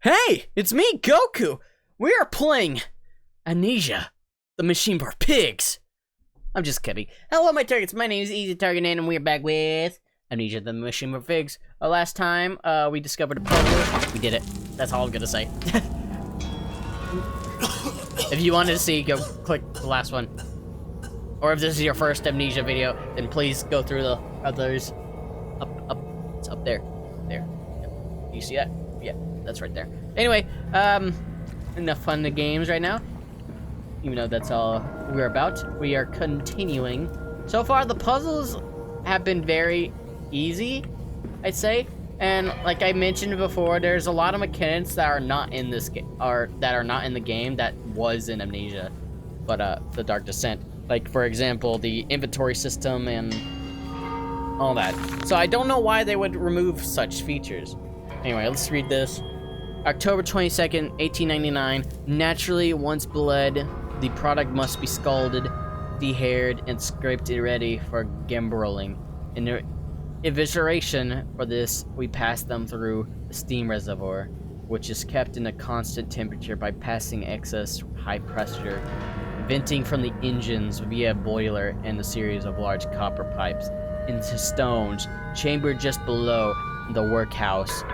Hey, it's me, Goku! We are playing Amnesia, the machine for pigs! I'm just kidding. Hello, my targets. My name is EasyTargetNIN, and we're back with Amnesia, the machine for pigs. Last time, we discovered a puzzle. We did it. That's all I'm gonna say. If you wanted to see, go click the last one. Or if this is your first Amnesia video, then please go through the others. Up. It's up there. There. Yep. Do you see that? Yeah, that's right there. Anyway, enough fun the games right now. Even though that's all we're about, we are continuing. So far, the puzzles have been very easy, I'd say. And like I mentioned before, there's a lot of mechanics that are not in this game, that are not in the game that was in Amnesia, but the Dark Descent. Like for example, the inventory system and all that. So I don't know why they would remove such features. Anyway, let's read this. October 22nd, 1899. Naturally, once bled, the product must be scalded, dehaired, and scraped ready for gambroling. In their evisceration for this, we pass them through the steam reservoir, which is kept in a constant temperature by passing excess high pressure, venting from the engines via a boiler and a series of large copper pipes into stones chambered just below the workhouse.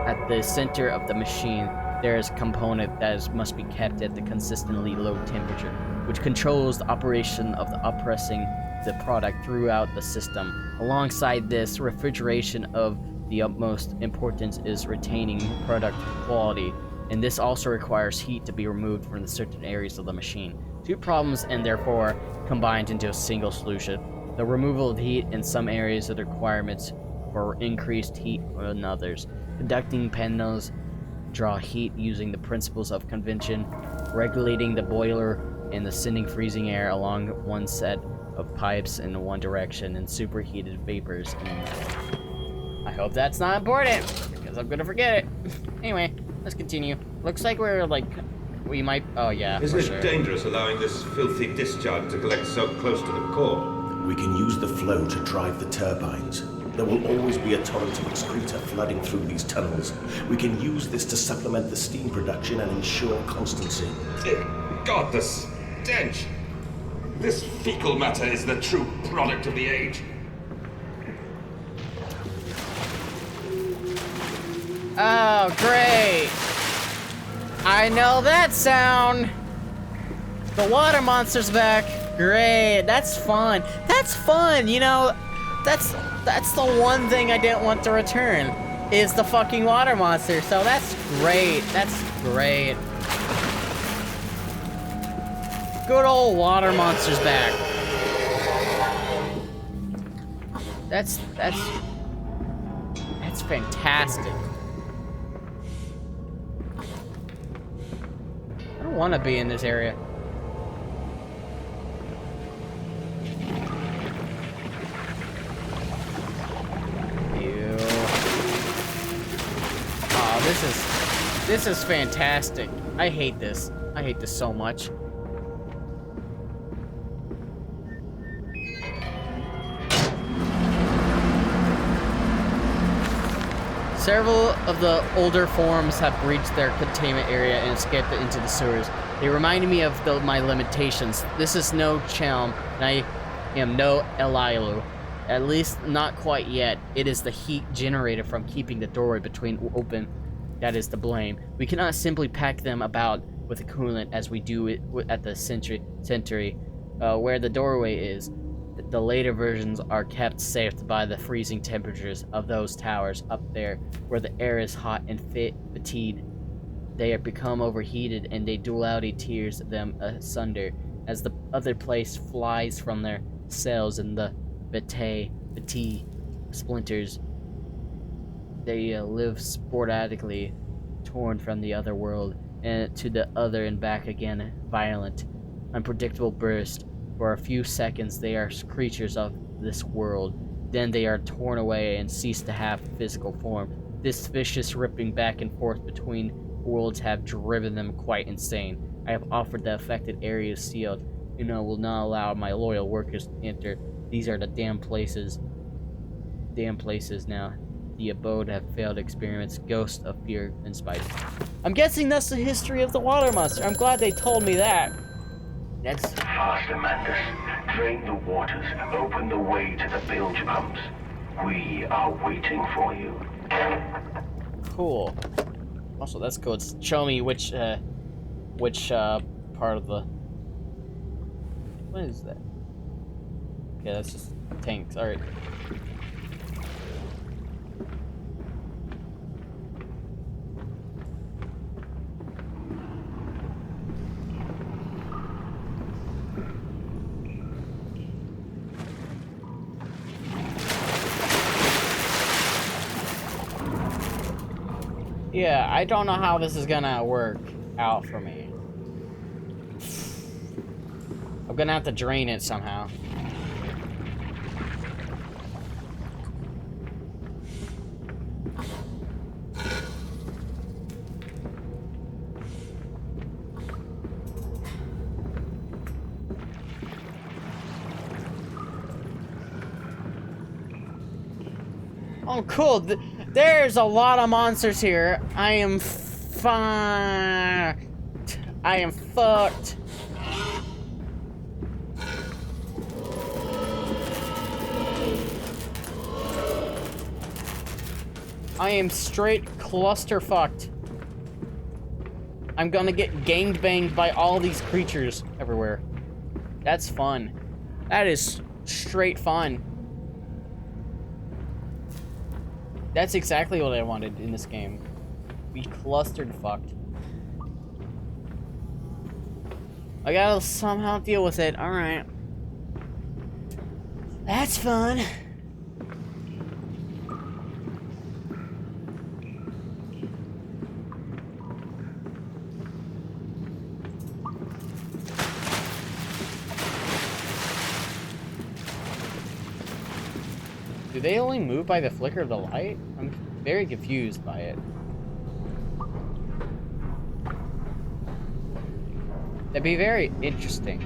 At the center of the machine, there is a component that must be kept at the consistently low temperature, which controls the operation of the uppressing the product throughout the system. Alongside this, refrigeration of the utmost importance is retaining product quality, and this also requires heat to be removed from the certain areas of the machine. Two problems and therefore combined into a single solution. The removal of heat in some areas of the requirements for increased heat in others. Conducting panels draw heat using the principles of convention, regulating the boiler and the sending freezing air along one set of pipes in one direction and superheated vapors. I hope that's not important, because I'm gonna forget it. Anyway, let's continue. Looks like we might, oh yeah, Isn't it sure. dangerous allowing this filthy discharge to collect so close to the core? We can use the flow to drive the turbines. There will always be a torrent of excreta flooding through these tunnels. We can use this to supplement the steam production and ensure constancy. Dear God, the stench! This fecal matter is the true product of the age. Oh, great! I know that sound! The water monster's back! Great, that's fun. That's fun, you know, that's the one thing I didn't want to return, is the fucking water monster, so that's great, Good old water monster's back. That's fantastic. I don't want to be in this area. This is fantastic. I hate this. I hate this so much. Several of the older forms have breached their containment area and escaped into the sewers. They reminded me of my limitations. This is no Chelm, and I am no Elilu. At least not quite yet. It is the heat generated from keeping the doorway between open that is to blame. We cannot simply pack them about with a coolant as we do it at the century, where the doorway is. The later versions are kept safe by the freezing temperatures of those towers up there, where the air is hot and fatigued. They have become overheated, and the duality tears them asunder as the other place flies from their cells in the Vitae splinters. They live sporadically, torn from the other world and to the other and back again. Violent, unpredictable burst. For a few seconds they are creatures of this world. Then they are torn away and cease to have physical form. This vicious ripping back and forth between worlds have driven them quite insane. I have offered the affected areas sealed, and I will not allow my loyal workers to enter. These are the damn places now. the abode have failed experiments, ghosts of fear and spite. I'm guessing that's the history of the water monster. I'm glad they told me that. That's... Faster, Mandus. Drain the waters. Open the way to the bilge pumps. We are waiting for you. Cool. Also, that's cool. It's show me which part of the... What is that? Okay, that's just tanks. Alright. Yeah, I don't know how this is gonna work out for me. I'm gonna have to drain it somehow. Oh, cool. There's a lot of monsters here. I am fine. I am fucked. I am straight cluster-fucked. I'm gonna get gangbanged by all these creatures everywhere. That's fun. That is straight fun. That's exactly what I wanted in this game. Be clustered fucked. I gotta somehow deal with it. Alright. That's fun. Do they only move by the flicker of the light? I'm very confused by it. That'd be very interesting.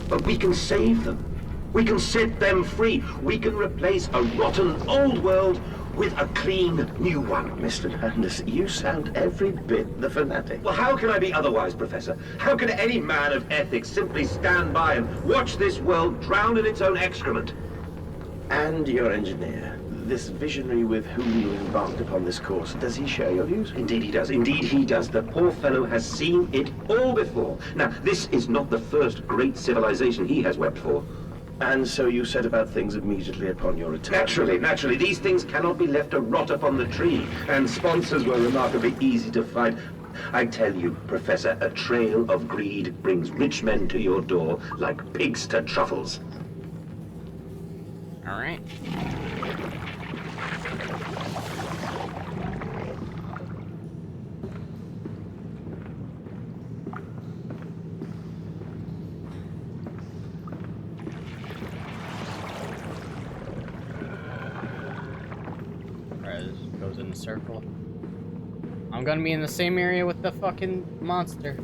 But we can save them. We can set them free. We can replace a rotten old world with a clean new one. Mr. Landis, you sound every bit the fanatic. Well, how can I be otherwise, Professor? How can any man of ethics simply stand by and watch this world drown in its own excrement? And your engineer, this visionary with whom you embarked upon this course, does he share your views? Indeed he does. Indeed he does. The poor fellow has seen it all before. Now, this is not the first great civilization he has wept for. And so you set about things immediately upon your return? Naturally. These things cannot be left to rot upon the tree. And sponsors were remarkably easy to find. I tell you, Professor, a trail of greed brings rich men to your door like pigs to truffles. All right. Goes in a circle. I'm gonna be in the same area with the fucking monster.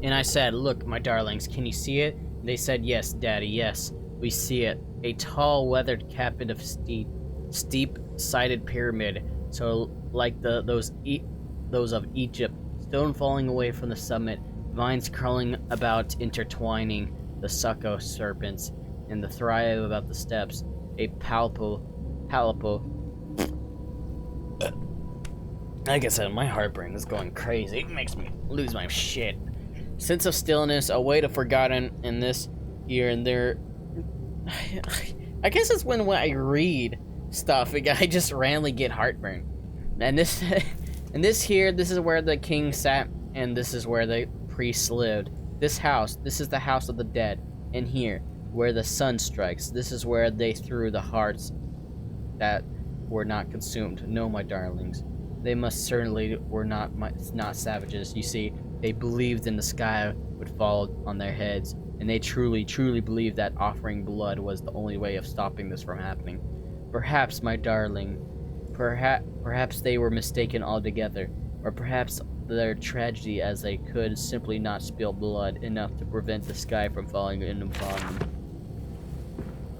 And I said, "Look, my darlings, can you see it?" They said, "Yes, Daddy, yes, we see it. A tall, weathered cabin of steep-sided pyramid, so like those of Egypt. Stone falling away from the summit, vines curling about, intertwining the succo serpents, and the thrive about the steps. A palpable. Like I said, my heartburn is going crazy. It makes me lose my shit. Sense of stillness, a weight of forgotten, and this here and there. I guess it's when I read stuff, I just randomly get heartburn. And this, this is where the king sat, and this is where the priests lived. This is the house of the dead. And here, where the sun strikes. This is where they threw the hearts that were not consumed. No, my darlings. They most certainly were not savages. You see, they believed in the sky would fall on their heads, and they truly, truly believed that offering blood was the only way of stopping this from happening. Perhaps, my darling, perhaps they were mistaken altogether, or perhaps their tragedy as they could simply not spill blood enough to prevent the sky from falling in upon them.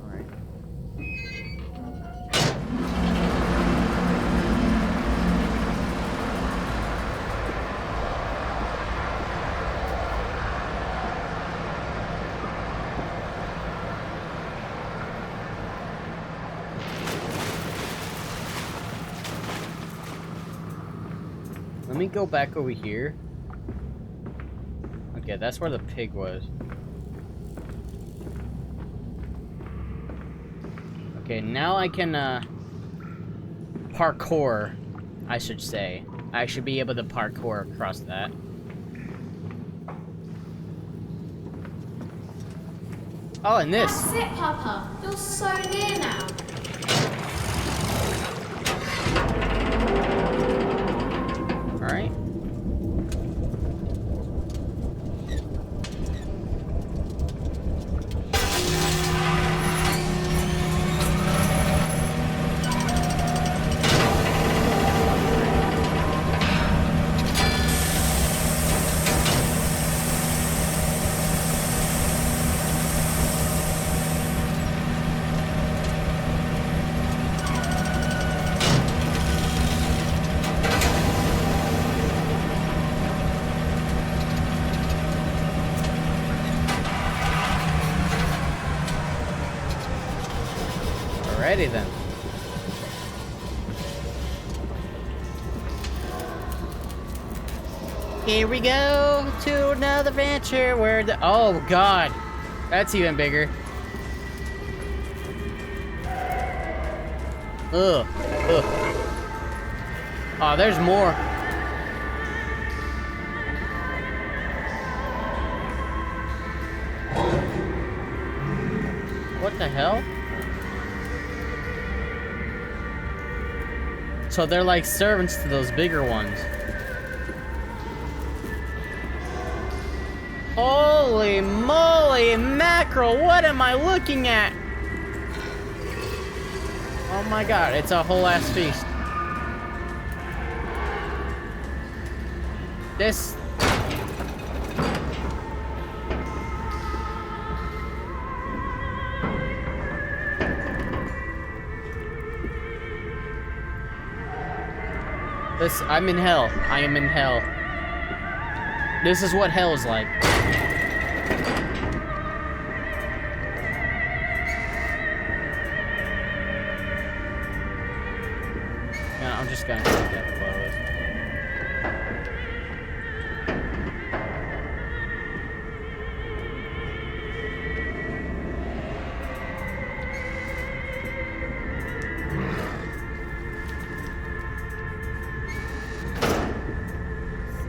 Alright. Let me go back over here. Okay, that's where the pig was. Okay, now I can, parkour, I should say. I should be able to parkour across that. Oh, and this. That's it, Papa. You're so near now. Alright. Alrighty then. Here we go to another adventure where the— oh god, that's even bigger. Ugh. Ugh. Oh, there's more. What the hell? So they're like servants to those bigger ones. Holy moly mackerel, what am I looking at? Oh my god, it's a whole ass feast. This... I'm in hell. I am in hell. This is what hell is like. Yeah, I'm just gonna take that close.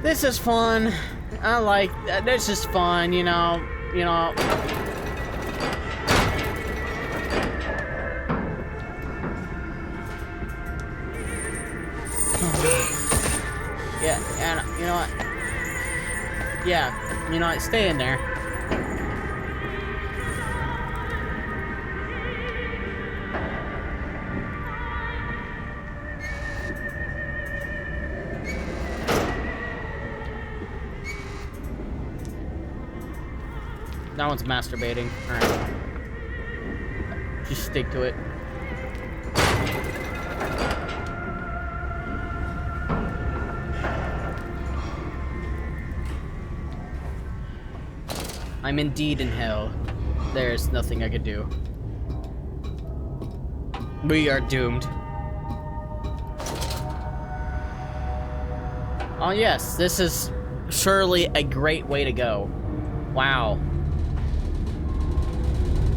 This is fun. I like that. This is fun, you know. Yeah, and you know what? Yeah, you know what? Stay in there. That one's masturbating. Alright. Just stick to it. I'm indeed in hell. There's nothing I could do. We are doomed. Oh yes, this is surely a great way to go. Wow.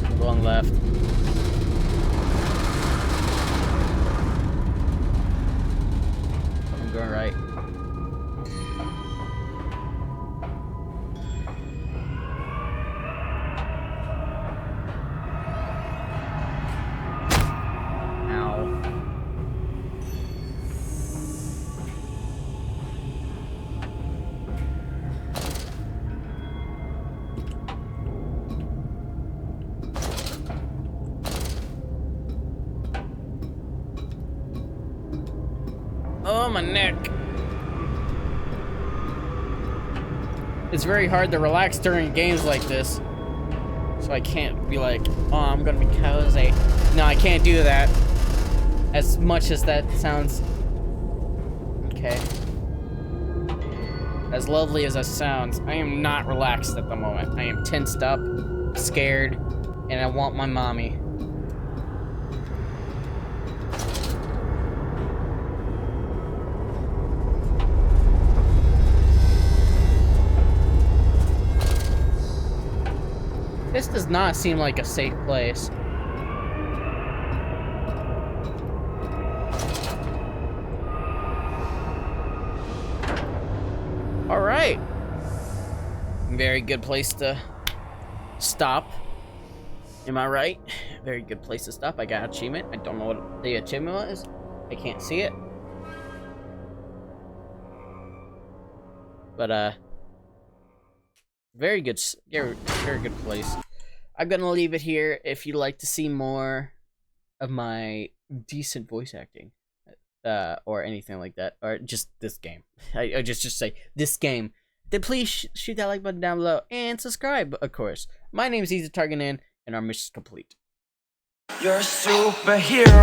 I'm going left. I'm going right. my neck. It's very hard to relax during games like this. So I can't be like, oh, I'm gonna be cozy. No, I can't do that. As much as that sounds... Okay. As lovely as that sounds, I am not relaxed at the moment. I am tensed up, scared, and I want my mommy. This does not seem like a safe place. All right. Very good place to stop. Am I right? Very good place to stop. I got an achievement. I don't know what the achievement was. I can't see it. But, very good place. I'm gonna leave it here. If you'd like to see more of my decent voice acting, or anything like that, or just this game, I just say this game, then please shoot that like button down below and subscribe, of course. My name is EasyTargetNIN, and our mission is complete. You're a superhero.